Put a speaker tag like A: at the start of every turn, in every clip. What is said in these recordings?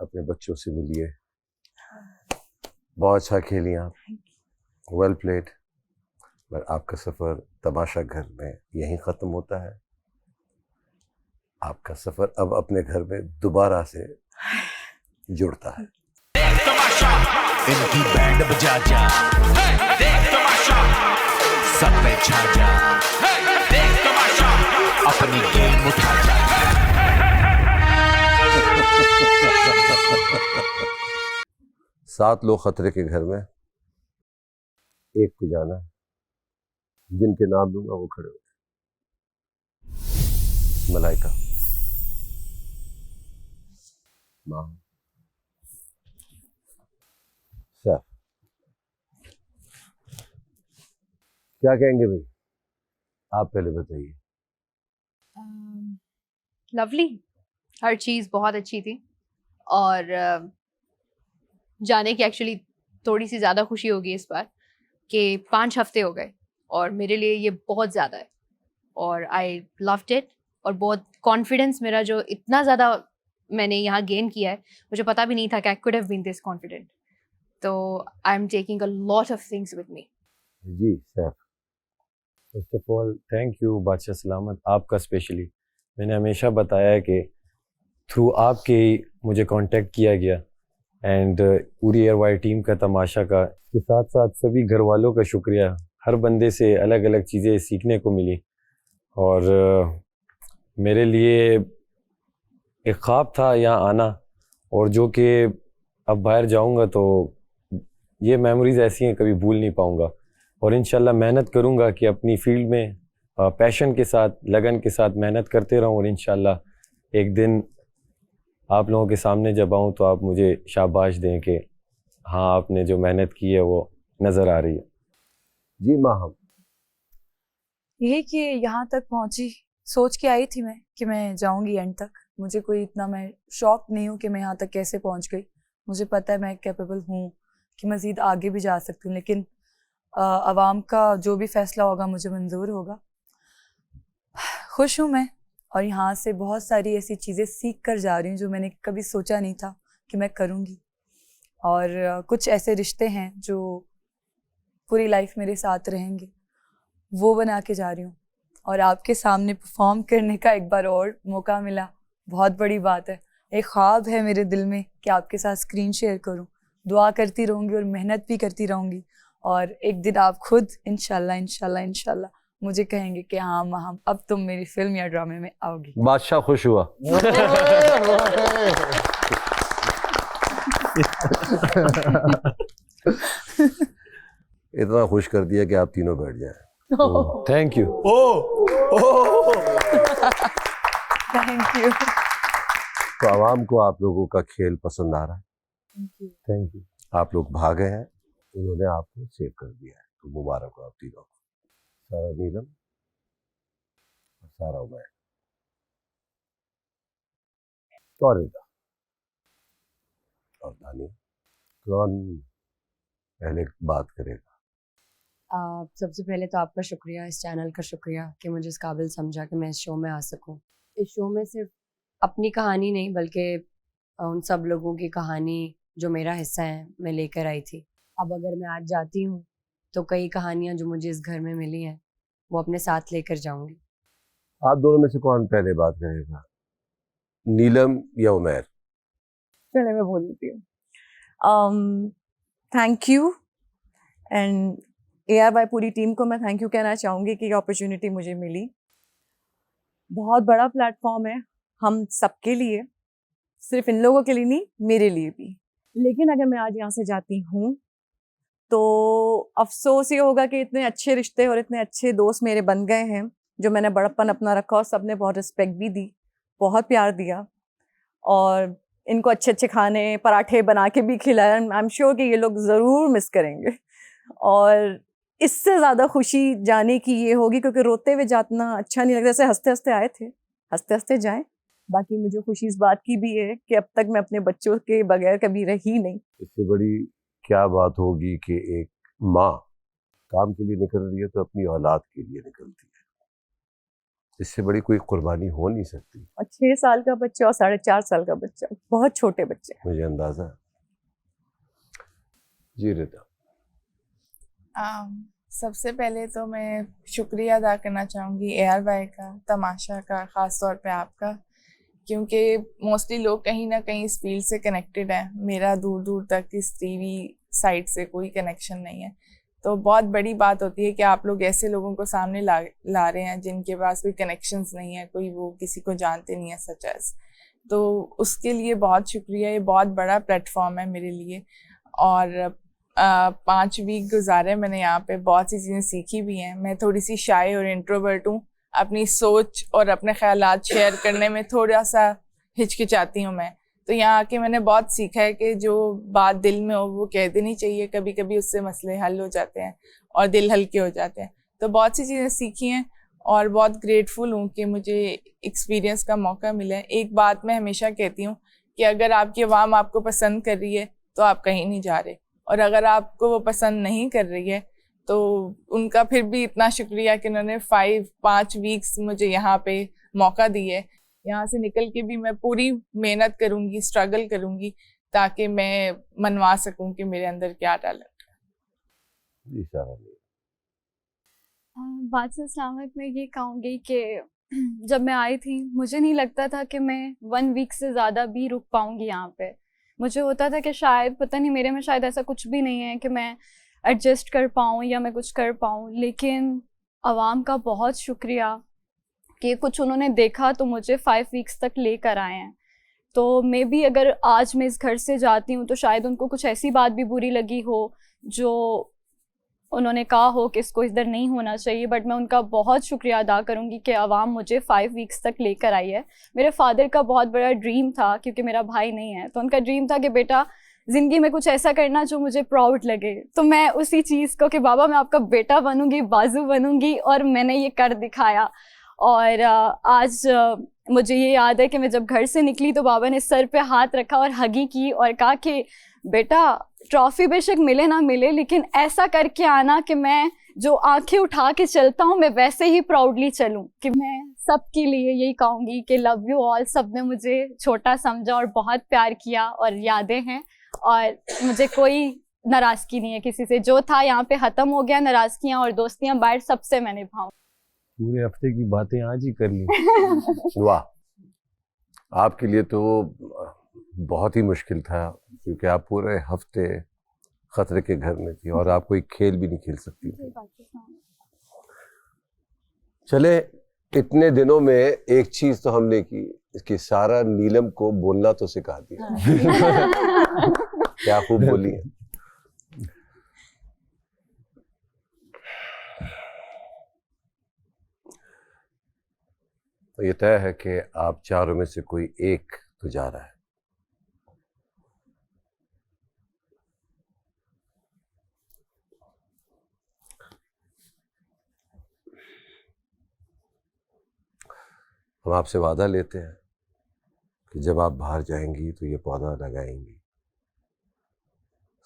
A: अपने बच्चों से मिलिए। बहुत अच्छा खेली आप, वेल प्लेड। पर आपका सफ़र तमाशा घर में यहीं ख़त्म होता है। आपका सफ़र अब अपने घर में दोबारा से जुड़ता है।
B: इनकी बैंड बजा जा, देख तमाशा, सब पे छा जा, देख तमाशा, अपनी गेम उठा जा।
A: 7 लोग खतरे के घर में, एक को जाना है, जिनके नाम दूंगा वो खड़े होते। मलाइका, माँ, सर, क्या कहेंगे भाई? आप पहले बताइए।
C: लवली, हर चीज़ बहुत अच्छी थी और जाने की एक्चुअली थोड़ी सी ज़्यादा खुशी होगी इस बार कि 5 हफ्ते हो गए और मेरे लिए ये बहुत ज़्यादा है और आई लव्ड इट। और बहुत कॉन्फिडेंस मेरा जो इतना ज़्यादा मैंने यहाँ गेन किया है, मुझे पता भी नहीं था कि I could have been this confident. तो I am taking a lot of things with me.
A: जी Saif.
D: First of all thank you बादशाह सलामत, आपका स्पेशली। मैंने हमेशा बताया है कि थ्रू आपके ही मुझे कांटेक्ट किया गया एंड पूरी एयरवाई टीम का, तमाशा का, के साथ साथ सभी घर वालों का शुक्रिया। हर बंदे से अलग अलग चीज़ें सीखने को मिली और मेरे लिए एक ख्वाब था यहाँ आना, और जो कि अब बाहर जाऊँगा तो ये मेमोरीज़ ऐसी हैं कभी भूल नहीं पाऊँगा। और इंशाल्लाह मेहनत करूँगा कि अपनी फील्ड में पैशन के साथ, लगन के साथ मेहनत करते रहूँ और इंशाल्लाह एक दिन आप लोगों के सामने जब आऊँ तो आप मुझे शाबाश दें कि हाँ आपने जो मेहनत की है वो नज़र आ रही है।
A: जी माँ, हम
E: यही कि यहाँ तक पहुँची, सोच के आई थी मैं कि मैं जाऊँगी एंड तक। मुझे कोई इतना, मैं शॉक नहीं हूँ कि मैं यहाँ तक कैसे पहुँच गई। मुझे पता है मैं कैपेबल हूँ कि मज़ीद आगे भी जा सकती हूँ, लेकिन आवाम का जो भी फ़ैसला होगा मुझे मंजूर होगा। खुश हूँ मैं, और यहाँ से बहुत सारी ऐसी चीज़ें सीख कर जा रही हूँ जो मैंने कभी सोचा नहीं था कि मैं करूँगी। और कुछ ऐसे रिश्ते हैं जो पूरी लाइफ मेरे साथ रहेंगे, वो बना के जा रही हूँ। और आपके सामने परफॉर्म करने का एक बार और मौका मिला, बहुत बड़ी बात है। एक ख्वाब है मेरे दिल में कि आपके साथ स्क्रीन शेयर करूँ। दुआ करती रहूँगी और मेहनत भी करती रहूँगी, और एक दिन आप खुद इंशाल्लाह इंशाल्लाह इंशाल्लाह मुझे कहेंगे कि हाँ माँ, अब तुम मेरी फिल्म या ड्रामे में आओगी।
A: बादशाह खुश हुआ। इतना खुश कर दिया कि आप तीनों बैठ जाएं।
D: Thank you.
E: Thank you.
A: तो आवाम को आप लोगों का खेल पसंद आ रहा है।
D: Thank you.
A: आप लोग भागे हैं, उन्होंने आपको सेव कर दिया है, तो मुबारक हो आप तीनों को। सारा नीलम और सारा उमैर और रिदा और दानिया, कौन पहले बात करेगा?
F: सबसे पहले तो आपका शुक्रिया, इस चैनल का शुक्रिया कि मुझे इस काबिल समझा कि मैं इस शो में आ सकूं। इस शो में सिर्फ अपनी कहानी नहीं बल्कि उन सब लोगों की कहानी जो मेरा हिस्सा है मैं लेकर आई थी। अब अगर मैं आज जाती हूँ तो कई कहानियाँ जो मुझे इस घर में मिली हैं वो अपने साथ लेकर जाऊंगी।
A: आप दोनों में से कौन पहले बात करेगा, नीलम या उमैर?
E: चलिए मैं बोल देती हूँ। थैंक यू, एंड ARY पूरी टीम को मैं थैंक यू कहना चाहूँगी कि ये अपॉर्चुनिटी मुझे मिली। बहुत बड़ा प्लेटफॉर्म है हम सबके लिए, सिर्फ इन लोगों के लिए नहीं, मेरे लिए भी। लेकिन अगर मैं आज यहाँ से जाती हूँ तो अफसोस ये होगा कि इतने अच्छे रिश्ते और इतने अच्छे दोस्त मेरे बन गए हैं, जो मैंने बड़प्पन अपना रखा और सबने बहुत रिस्पेक्ट भी दी, बहुत प्यार दिया, और इनको अच्छे अच्छे खाने पराठे बना के भी खिलाया। आई एम श्योर कि ये लोग ज़रूर मिस करेंगे। और इससे ज़्यादा खुशी जाने की ये होगी, क्योंकि रोते हुए जाना अच्छा नहीं लगता। जैसे हंसते हंसते आए थे, हंसते हंसते जाएं। बाकी मुझे खुशी इस बात की भी है कि अब तक मैं अपने बच्चों के बगैर कभी रही नहीं।
A: इससे बड़ी क्या बात होगी कि एक माँ काम के लिए निकल रही है तो अपनी औलाद के लिए निकलती है। इससे बड़ी कोई कुर्बानी हो नहीं सकती।
G: और 6 साल का बच्चा और 4.5 साल का बच्चा, बहुत छोटे बच्चे।
A: मुझे अंदाजा है। जी रिदा।
H: सबसे पहले तो मैं शुक्रिया अदा करना चाहूँगी AR भाई का, तमाशा का, ख़ास तौर पे आपका, क्योंकि मोस्टली लोग कहीं ना कहीं इस फील्ड से कनेक्टेड हैं। मेरा दूर दूर तक इस टीवी साइड से कोई कनेक्शन नहीं है, तो बहुत बड़ी बात होती है कि आप लोग ऐसे लोगों को सामने ला रहे हैं जिनके पास कोई कनेक्शंस नहीं है, कोई वो किसी को जानते नहीं है सच एज। तो उसके लिए बहुत शुक्रिया, ये बहुत बड़ा प्लेटफॉर्म है मेरे लिए। और 5 वीक गुजारे मैंने यहाँ पे, बहुत सी चीज़ें सीखी भी हैं। मैं थोड़ी सी शाय और इंट्रोवर्ट हूँ, अपनी सोच और अपने ख्यालात शेयर करने में थोड़ा सा हिचकिचाती हूँ मैं। तो यहाँ आके मैंने बहुत सीखा है कि जो बात दिल में हो वो कह देनी चाहिए, कभी कभी उससे मसले हल हो जाते हैं और दिल हल्के हो जाते हैं। तो बहुत सी चीज़ें सीखी हैं और बहुत ग्रेटफुल हूँ कि मुझे एक्सपीरियंस का मौका मिला है। एक बात मैं हमेशा कहती हूँ कि अगर आपकी आवाम आपको पसंद कर रही है तो आप कहीं नहीं जा रहे, और अगर आपको वो पसंद नहीं कर रही है तो उनका फिर भी इतना शुक्रिया कि उन्होंने 5 वीक्स मुझे यहाँ पे मौका दिए। यहाँ से निकल के भी मैं पूरी मेहनत करूँगी, स्ट्रगल करूँगी, ताकि मैं मनवा सकूँ कि मेरे अंदर क्या टैलेंट है।
A: जी सारा।
I: बादशाह इस्लामिक में ये कहूँगी कि जब मैं आई थी मुझे नहीं लगता था कि मैं 1 वीक से ज़्यादा भी रुक पाऊँगी यहाँ पे। मुझे होता था कि शायद पता नहीं मेरे में शायद ऐसा कुछ भी नहीं है कि मैं एडजस्ट कर पाऊँ या मैं कुछ कर पाऊँ, लेकिन आवाम का बहुत शुक्रिया कि कुछ उन्होंने देखा तो मुझे 5 वीक्स तक लेकर आए हैं। तो मे बी अगर आज मैं इस घर से जाती हूँ तो शायद उनको कुछ ऐसी बात भी बुरी लगी हो जो उन्होंने कहा हो कि इसको इधर नहीं होना चाहिए, बट मैं उनका बहुत शुक्रिया अदा करूँगी कि आवाम मुझे 5 वीक्स तक लेकर आई है। मेरे फादर का बहुत बड़ा ड्रीम था, क्योंकि मेरा भाई नहीं है, तो उनका ड्रीम था कि बेटा ज़िंदगी में कुछ ऐसा करना जो मुझे प्राउड लगे। तो मैं उसी चीज़ को कि बाबा मैं आपका बेटा बनूंगी, बाजू बनूंगी, और मैंने ये कर दिखाया। और आज मुझे ये याद है कि मैं जब घर से निकली तो बाबा ने सर पे हाथ रखा और हगी की और कहा कि बेटा ट्रॉफी बेशक मिले ना मिले, लेकिन ऐसा करके आना कि मैं जो आंखें उठा के चलता हूँ मैं वैसे ही प्राउडली चलूँ। कि मैं सबके लिए यही कहूँगी कि लव यू ऑल। सब ने मुझे छोटा समझा और बहुत प्यार किया और यादें हैं, और मुझे कोई नाराज़गी नहीं है किसी से। जो था यहाँ पे ख़त्म हो गया, नाराज़गियाँ और दोस्तियाँ बाहर सबसे मैं निभाऊँ।
D: पूरे हफ्ते की बातें आज ही कर ली।
A: वाह, आपके लिए तो बहुत ही मुश्किल था, क्योंकि आप पूरे हफ्ते खतरे के घर में थी और आप कोई खेल भी नहीं खेल सकती थी। चले, इतने दिनों में एक चीज तो हमने की कि सारा नीलम को बोलना तो सिखा दिया। क्या खूब बोली है। तो ये तय है कि आप चारों में से कोई एक तो जा रहा है। हम आपसे वादा लेते हैं कि जब आप बाहर जाएंगी तो ये पौधा लगाएंगी।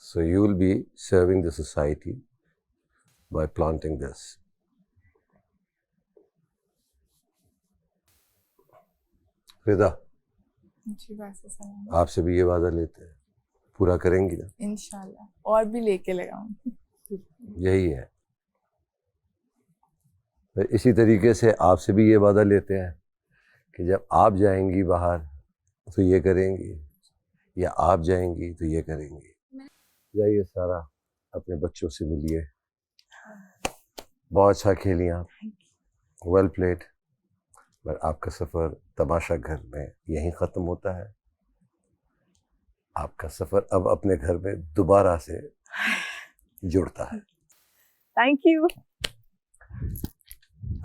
A: So you will be serving the society by planting this. रिदा, आपसे भी ये वादा लेते हैं, पूरा करेंगी ना?
H: इंशाल्लाह, और भी लेके लगाऊंगी।
A: यही है। इसी तरीके से आपसे भी ये वादा लेते हैं कि जब आप जाएंगी बाहर तो ये करेंगी, या आप जाएंगी तो ये करेंगी। जाइए सारा, अपने बच्चों से मिलिए। बहुत अच्छा खेली आप, वेल प्लेड। पर आपका सफ़र तमाशा घर में यहीं ख़त्म होता है। आपका सफ़र अब अपने घर में दोबारा से जुड़ता है।
G: Thank you.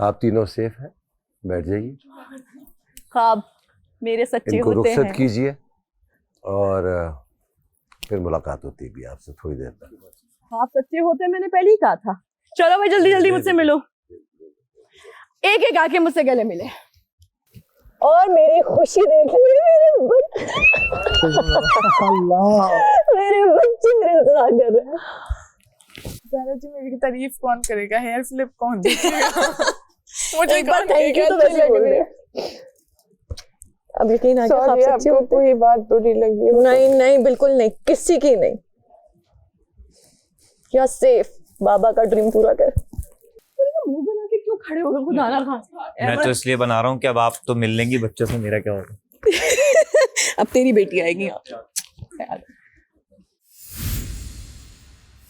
A: आप तीनों सेफ हैं, बैठ जाइए।
G: ख्वाब मेरे सच्चे
A: इनको
G: होते
A: रुखसत
G: हैं।
A: कीजिए और फिर मुलाकात होती भी आपसे थोड़ी देर तक।
G: आप सच्चे होते हैं, मैंने पहले ही कहा था। चलो भाई जल्दी जल्दी मुझसे मिलो, एक एक आके मुझसे गले मिले और मेरी खुशी देख मेरे बच्चे मेरे इंतजार कर रहे हैं।
H: ज़ारा जी, मेरी तारीफ कौन करेगा, हेयर फ्लिप कौन देखेगा। मुझे
G: एक बार
H: कहा
G: थैंक यू तो
H: अच्छी
G: वैसे
H: लग
G: बोल
H: रही
G: रहे
H: है।
G: हैं। अब यकीन आ गया आप
H: सॉरी,
G: सच्चे
H: आपको
G: होते।
H: कोई बात बुरी लगी हो तो।
G: नहीं नहीं बिल्कुल नहीं, किसी की नहीं। या सेफ, बाबा का ड्रीम पूरा कर। मुंह बना के क्यों खड़े हो गए खुदा ना खास्ता?
J: मैं तो इसलिए बना रहा हूँ कि अब आप तो मिल लेंगी बच्चों से, मेरा क्या होगा।
G: अब तेरी बेटी आएगी यहाँ।